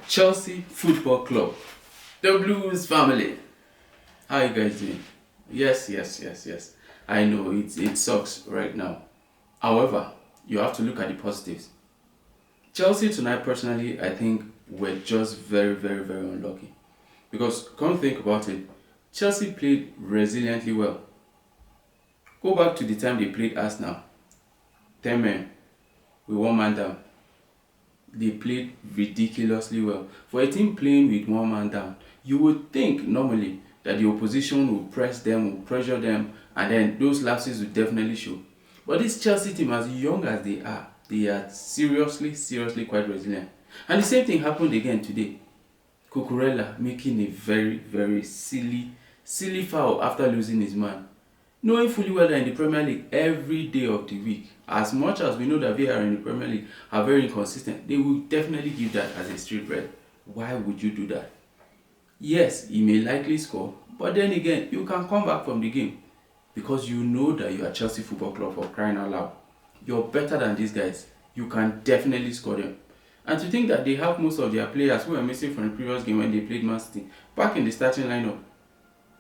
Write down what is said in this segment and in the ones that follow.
Chelsea Football Club, the Blues family. How you guys doing? Yes. I know it sucks right now. However, you have to look at the positives. Chelsea tonight, personally, I think were just very unlucky. Because come think about it, Chelsea played resiliently well. Go back to the time they played Arsenal, 10 men with one man down. They played ridiculously well. For a team playing with one man down, you would think normally that the opposition will press them, will pressure them, and then those lapses will definitely show. But this Chelsea team, as young as they are seriously quite resilient. And the same thing happened again today. Cucurella making a very silly foul after losing his man. Knowing fully well that in the Premier League, every day of the week, as much as we know that VAR in the Premier League are very inconsistent, they will definitely give that as a straight red. Why would you do that? Yes, he may likely score, but then again, you can come back from the game because you know that you are Chelsea Football Club, for crying out loud. You're better than these guys. You can definitely score them. And to think that they have most of their players who were missing from the previous game when they played Man City back in the starting lineup.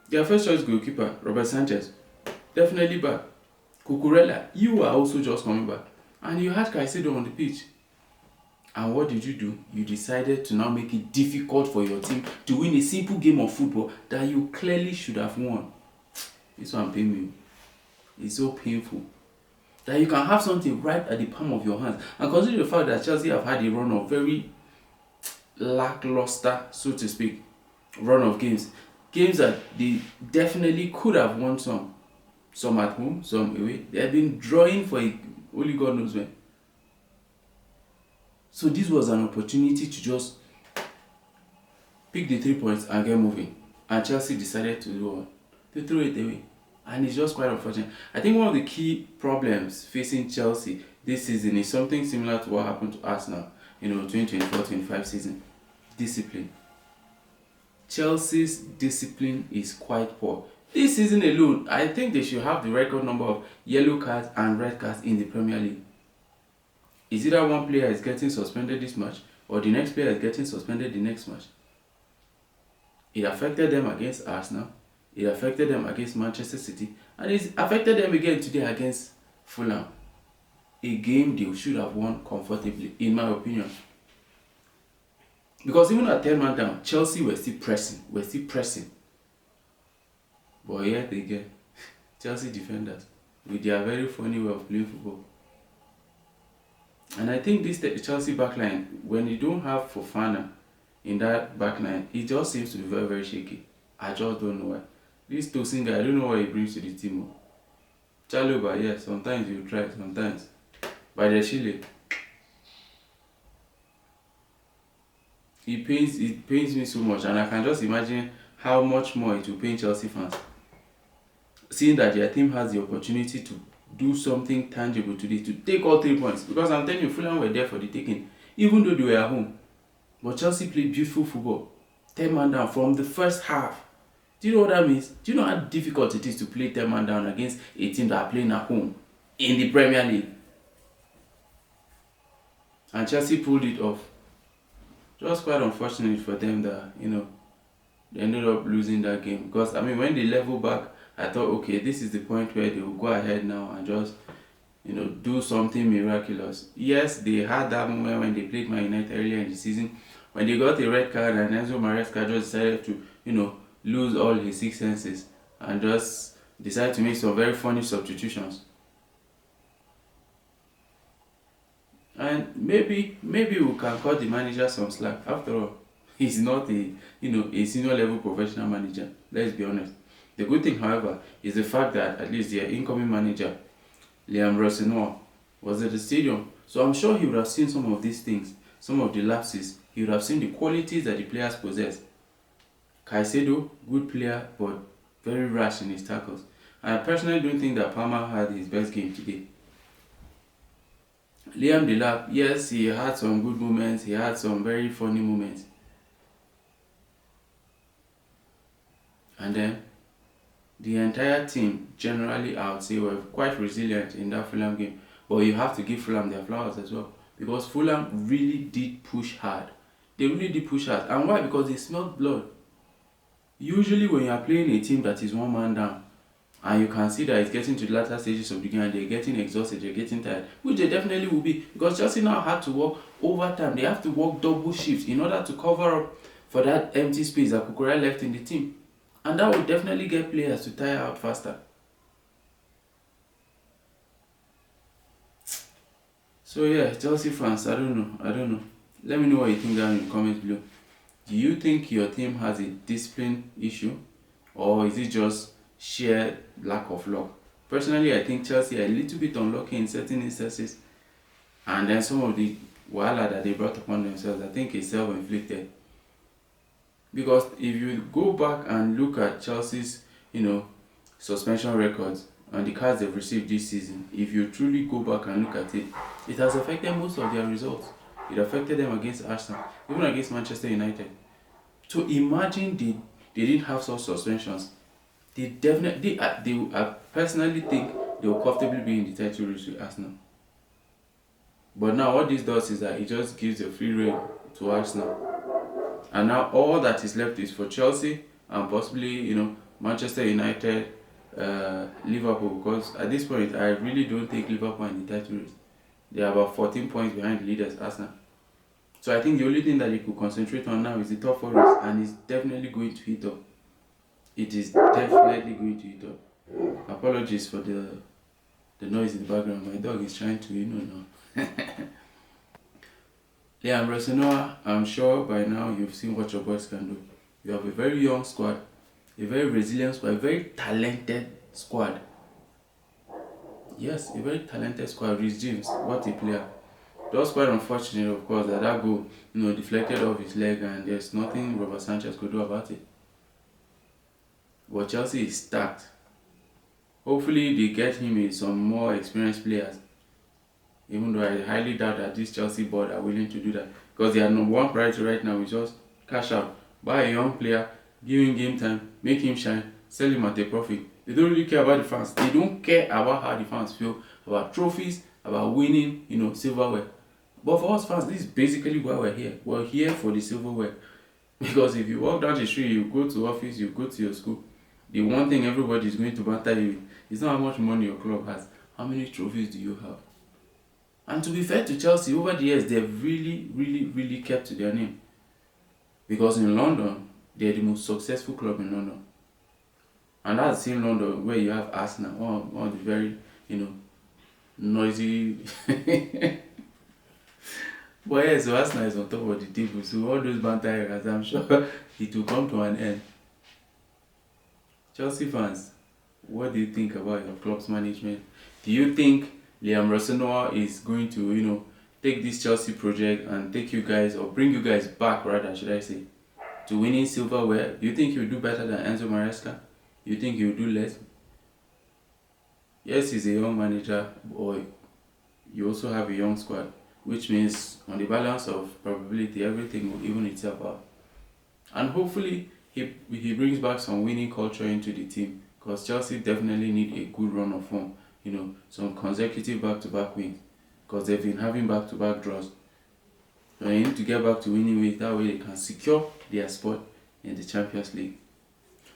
Their first choice goalkeeper, Robert Sanchez, definitely back. Cucurella, you are also just coming back. And you had Caicedo on the pitch. And what did you do? You decided to now make it difficult for your team to win a simple game of football that you clearly should have won. This one pain me. It's so painful. That you can have something right at the palm of your hands. And consider the fact that Chelsea have had a run of very lackluster, so to speak, run of games. Games that they definitely could have won some. Some at home, some away. They have been drawing for only God knows when. So this was an opportunity to just pick the 3 points and get moving. And Chelsea decided to do what? To throw it away. And it's just quite unfortunate. I think one of the key problems facing Chelsea this season is something similar to what happened to Arsenal, 2024-25 season. Discipline. Chelsea's discipline is quite poor. This season alone, I think they should have the record number of yellow cards and red cards in the Premier League. Is either one player is getting suspended this match or the next player is getting suspended the next match. It affected them against Arsenal. It affected them against Manchester City. And it affected them again today against Fulham. A game they should have won comfortably, in my opinion. Because even at 10 man down, Chelsea were still pressing. But yet again, Chelsea defenders, with their very funny way of playing football. And I think this Chelsea backline, when you don't have Fofana in that backline, it just seems to be very shaky. I just don't know why. This Tosin guy, I don't know what he brings to the team. Chalobah, yeah, sometimes you try, sometimes. But the Chile, it pains me so much, and I can just imagine how much more it will pain Chelsea fans. Seeing that their team has the opportunity to do something tangible today, to take all 3 points. Because I'm telling you, Fulham were there for the taking, even though they were at home. But Chelsea played beautiful football. 10 man down from the first half. Do you know what that means? Do you know how difficult it is to play 10 man down against a team that are playing at home in the Premier League? And Chelsea pulled it off. Just quite unfortunate for them that, they ended up losing that game. Because, when they level back, I thought, okay, this is the point where they will go ahead now and just, do something miraculous. Yes, they had that moment when they played Man United earlier in the season, when they got a red card and Enzo Maresca just decided to, lose all his six senses and just decided to make some very funny substitutions. And maybe we can cut the manager some slack. After all, he's not a senior level professional manager. Let's be honest. The good thing, however, is the fact that at least their incoming manager, Liam Rossenoir, was at the stadium. So I'm sure he would have seen some of these things, some of the lapses. He would have seen the qualities that the players possess. Caicedo, good player, but very rash in his tackles. And I personally don't think that Palmer had his best game today. Liam Delap, yes, he had some good moments, he had some very funny moments. And then, the entire team, generally, I would say, were quite resilient in that Fulham game. But you have to give Fulham their flowers as well. Because Fulham really did push hard. They really did push hard. And why? Because they smelled blood. Usually when you are playing a team that is one man down, and you can see that it's getting to the latter stages of the game and they're getting exhausted, they're getting tired, which they definitely will be, because Chelsea now had to work overtime. They have to work double shifts in order to cover up for that empty space that Cucurella left in the team. And that would definitely get players to tire out faster. So yeah, Chelsea fans, I don't know. Let me know what you think down in the comments below. Do you think your team has a discipline issue, or is it just sheer lack of luck? Personally, I think Chelsea are a little bit unlucky in certain instances, and then some of the wahala that they brought upon themselves, I think is self-inflicted. Because if you go back and look at Chelsea's, suspension records and the cards they've received this season, if you truly go back and look at it, it has affected most of their results. It affected them against Arsenal, even against Manchester United. So imagine they didn't have such suspensions. They definitely, I personally think they will comfortably be in the title race with Arsenal. But now what this does is that it just gives a free rein to Arsenal. And now all that is left is for Chelsea and possibly, Manchester United, Liverpool. Because at this point, I really don't think Liverpool are in the title race. They are about 14 points behind the leaders, Arsenal. So I think the only thing that you could concentrate on now is the top four race, and it's definitely going to heat up. It is definitely going to heat up. Apologies for the noise in the background. My dog is trying to, now. Liam Rosenoa, I'm sure by now you've seen what your boys can do. You have a very young squad, a very resilient squad, a very talented squad. Yes, a very talented squad. Reece James, what a player. It was quite unfortunate, of course, that goal, deflected off his leg, and there's nothing Robert Sanchez could do about it. But Chelsea is stacked. Hopefully they get him in some more experienced players. Even though I highly doubt that this Chelsea board are willing to do that. Because their number one priority right now is just cash out. Buy a young player, give him game time, make him shine, sell him at a profit. They don't really care about the fans. They don't care about how the fans feel, about trophies, about winning, silverware. But for us fans, this is basically why we're here. We're here for the silverware. Because if you walk down the street, you go to office, you go to your school, the one thing everybody is going to banter you with is not how much money your club has, how many trophies do you have. And to be fair to Chelsea, over the years, they've really, really, really kept to their name. Because in London, they're the most successful club in London. And that's in London where you have Arsenal, one of the very, noisy. But yeah, so Arsenal is on top of the table. So all those banter areas, I'm sure it will come to an end. Chelsea fans, what do you think about your club's management? Do you think Liam Rosenoa is going to, take this Chelsea project and take you guys, or bring you guys back rather, should I say, to winning silverware? Do you think he'll do better than Enzo Maresca? You think he'll do less? Yes, he's a young manager, but you also have a young squad, which means on the balance of probability, everything will even itself out. And hopefully, he brings back some winning culture into the team, because Chelsea definitely need a good run of form, some consecutive back-to-back wins, because they've been having back-to-back draws. So they need to get back to winning ways, that way they can secure their spot in the Champions League.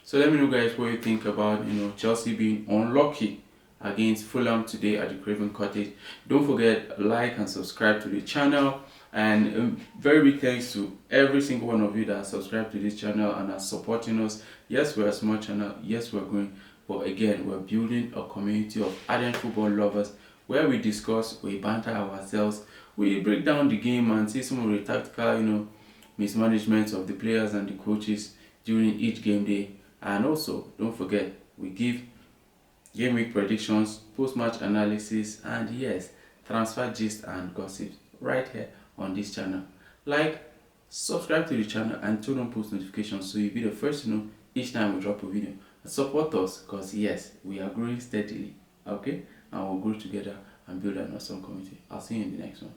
So let me know guys what you think about Chelsea being unlucky against Fulham today at the Craven Cottage. Don't forget, like and subscribe to the channel, and very big thanks to every single one of you that subscribed to this channel and are supporting us. Yes, we're a small channel, yes, we're growing, but again, we're building a community of ardent football lovers where we discuss, we banter ourselves, we break down the game and see some of the tactical mismanagement of the players and the coaches during each game day. And also, don't forget, we give game week predictions, post-match analysis, and yes, transfer gist and gossip right here on this channel. Like, subscribe to the channel and turn on post notifications so you'll be the first to know each time we drop a video. Support us, because yes, we are growing steadily, okay? And we'll grow together and build an awesome community. I'll see you in the next one.